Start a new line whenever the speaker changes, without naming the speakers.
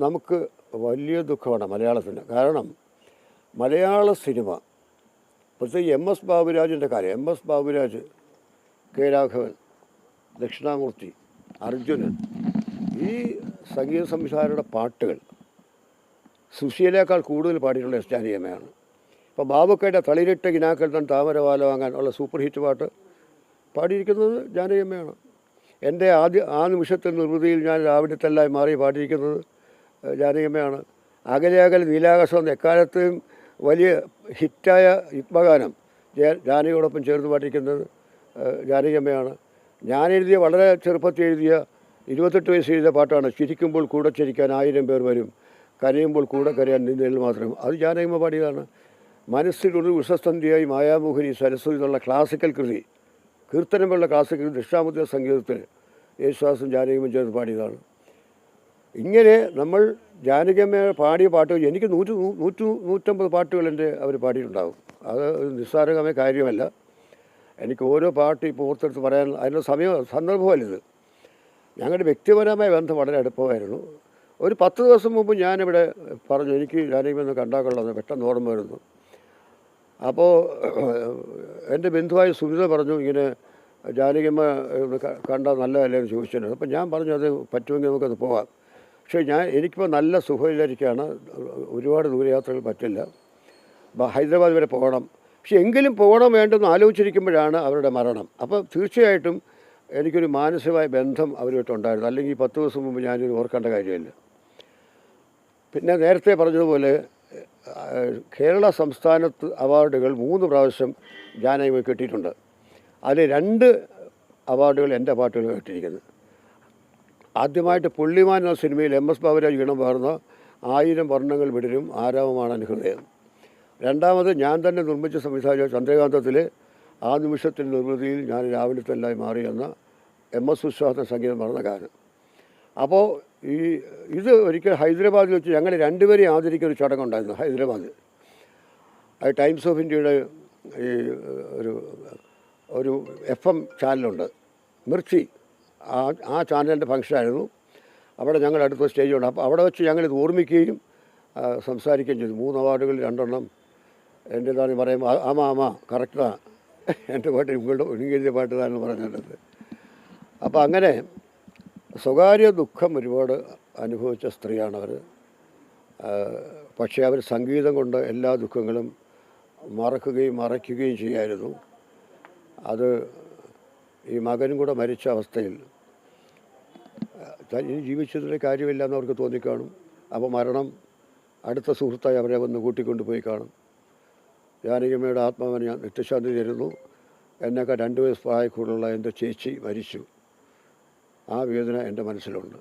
നമുക്ക് വലിയ ദുഃഖമാണ് മലയാളത്തിന്. കാരണം മലയാള സിനിമ പ്രത്യേകിച്ച് എം എസ് ബാബുരാജിൻ്റെ കാര്യം, M S Baburaj, K Raghavan, Dakshinamoorthy, Arjunan, ഈ സംഗീത സംവിധായകരുടെ പാട്ടുകൾ സുശീലേക്കാൾ കൂടുതൽ പാടിയിട്ടുള്ള എസ് ജാനകിയമ്മയാണ്. ഇപ്പോൾ ബാബുക്കയുടെ തളിരിട്ട കിനാക്കൾ തൻ താമരവാല വാങ്ങാൻ ഉള്ള സൂപ്പർ ഹിറ്റ് പാട്ട് പാടിയിരിക്കുന്നത് ജാനകിയമ്മയാണ്. എൻ്റെ ആ നിമിഷത്തിൽ നിർവൃതിയിൽ ഞാൻ രാവിലത്തെല്ലായി മാറി പാടിയിരിക്കുന്നത് ജാനകിയമ്മയാണ്. അകലെ അകലെ നീലാകാശം എന്ന എക്കാലത്തെയും വലിയ ഹിറ്റായ യുഗ്മഗാനം ജാനകിയോടൊപ്പം ചേർന്ന് പാടിയിരിക്കുന്നത് ജാനകിയമ്മയാണ്. ഞാനെഴുതിയ വളരെ ചെറുപ്പത്തിൽ എഴുതിയ 28 വയസ്സ് എഴുതിയ പാട്ടാണ് ചിരിക്കുമ്പോൾ കൂടെ ചിരിക്കാൻ 1000 പേർ വരും, കരയുമ്പോൾ കൂടെ കരയാൻ നിന്നിൽ മാത്രം. അത് ജാനകിയമ്മ പാടിയതാണ്. മനസ്സിലൊരു ഉഷസന്ധ്യയായി മായാമോഹിനി സരസ്വതി എന്നുള്ള ക്ലാസിക്കൽ കൃതി, കീർത്തനമുള്ള ക്ലാസിക്കൽ ദക്ഷിണാമൂർത്തി സംഗീതത്തിൽ യേശുദാസും ജാനകിയമ്മയും ചേർന്ന് പാടിയതാണ്. ഇങ്ങനെ നമ്മൾ ജാനകിയമ്മ പാടിയ പാട്ടുകൾ എനിക്ക് 100-150 പാട്ടുകൾ അവർ പാടിയിട്ടുണ്ടാകും. അത് നിസ്സാരമായ കാര്യമല്ല. എനിക്ക് ഓരോ പാട്ട് ഇപ്പോൾ ഓർത്തെടുത്ത് പറയാൻ അതിൻ്റെ സന്ദർഭമല്ലിത്. ഞങ്ങളുടെ വ്യക്തിപരമായ ബന്ധം വളരെ അടുപ്പമായിരുന്നു. ഒരു 10 ദിവസം മുമ്പ് ഞാനിവിടെ പറഞ്ഞു എനിക്ക് ജാനകിയമ്മ കണ്ടാക്കൊള്ളാമെന്ന് പെട്ടെന്ന് ഓർമ്മ വരുന്നു. അപ്പോൾ എൻ്റെ ബന്ധുവായ സുനിത പറഞ്ഞു ഇങ്ങനെ ജാനകിയമ്മ കണ്ടാൽ നല്ലതല്ലേ എന്ന് ചോദിച്ചിട്ടുണ്ട്. അപ്പം ഞാൻ പറഞ്ഞു അത് പറ്റുമെങ്കിൽ നമുക്കത് പോകാം. പക്ഷേ എനിക്കിപ്പോൾ നല്ല സുഖമില്ലായിരിക്കുകയാണ്, ഒരുപാട് ദൂരയാത്രകൾ പറ്റില്ല, ഹൈദരാബാദ് വരെ പോകണം. പക്ഷെ എങ്കിലും പോകണം വേണ്ടെന്ന് ആലോചിച്ചിരിക്കുമ്പോഴാണ് അവരുടെ മരണം. അപ്പോൾ തീർച്ചയായിട്ടും എനിക്കൊരു മാനസികമായ ബന്ധം അവരുമായിട്ടുണ്ടായിരുന്നു. അല്ലെങ്കിൽ 10 ദിവസം മുമ്പ് ഞാനിത് ഓർക്കേണ്ട കാര്യമില്ല. പിന്നെ നേരത്തെ പറഞ്ഞതുപോലെ കേരള സംസ്ഥാനത്ത് അവാർഡുകൾ 3 പ്രാവശ്യം ജാനകിയമ്മ കിട്ടിയിട്ടുണ്ട്. അതിൽ 2 അവാർഡുകൾ എൻ്റെ പാട്ടുകൾ കിട്ടിയിരിക്കുന്നത്. ആദ്യമായിട്ട് പുള്ളിമാൻ എന്ന സിനിമയിൽ എം എസ് ബാബുരാജ് ഈണം പകർന്ന 1000 വർണ്ണങ്ങൾ വിടരും ആരാമമാണ് ഹൃദയം. രണ്ടാമത് ഞാൻ തന്നെ നിർമ്മിച്ച സംവിധായക ചന്ദ്രകാന്തത്തിലെ ആ നിമിഷത്തിൽ നിർവൃതിയിൽ ഞാൻ രാവിലത്തെല്ലായി മാറി എന്ന എം എസ് വിശ്വാസ സംഗീതം പറഞ്ഞ ഗാനം. അപ്പോൾ ഇത് ഒരിക്കൽ ഹൈദരാബാദിൽ വെച്ച് ഞങ്ങൾ 2 പേരെയും ആദരിക്കുന്ന ഒരു ചടങ്ങുണ്ടായിരുന്നു ഹൈദരാബാദിൽ. അത് ടൈംസ് ഓഫ് ഇന്ത്യയുടെ ഈ ഒരു FM ചാനലുണ്ട്, മിർച്ചി, ആ ചാനലിൻ്റെ ഫംഗ്ഷനായിരുന്നു. അവിടെ ഞങ്ങൾ അടുത്ത സ്റ്റേജുണ്ട്. അപ്പോൾ അവിടെ വെച്ച് ഞങ്ങളിത് ഓർമ്മിക്കുകയും സംസാരിക്കുകയും ചെയ്തു. 3 അവാർഡുകൾ 2 എണ്ണം എൻ്റെതാണെന്ന് പറയുമ്പോൾ ആമാ കറക്റ്റാണ്, എൻ്റെ പാട്ട് നിങ്ങളുടെ ഒരുങ്ങിയ പാട്ട് തന്നെ പറഞ്ഞിട്ടുണ്ട്. അപ്പോൾ അങ്ങനെ സ്വകാര്യ ദുഃഖം ഒരുപാട് അനുഭവിച്ച സ്ത്രീയാണവർ. പക്ഷേ അവർ സംഗീതം കൊണ്ട് എല്ലാ ദുഃഖങ്ങളും മറയ്ക്കുകയും ചെയ്യായിരുന്നു. അത് ഈ മകനും കൂടെ മരിച്ച അവസ്ഥയിൽ ഇനി ജീവിച്ചതിൻ്റെ കാര്യമില്ല എന്നവർക്ക് തോന്നിക്കാണും. അപ്പോൾ മരണം അടുത്ത സുഹൃത്തായി അവരെ വന്ന് കൂട്ടിക്കൊണ്ടുപോയി കാണും. ജാനകിയമ്മയുടെ ആത്മാവിന് ഞാൻ നിത്യശാന്തി തരുന്നു. എന്നേക്കാൾ 2 വയസ്സ് പ്രായക്കൂടുതലുള്ള എൻ്റെ ചേച്ചി മരിച്ചു. ആ വേദന എൻ്റെ മനസ്സിലുണ്ട്.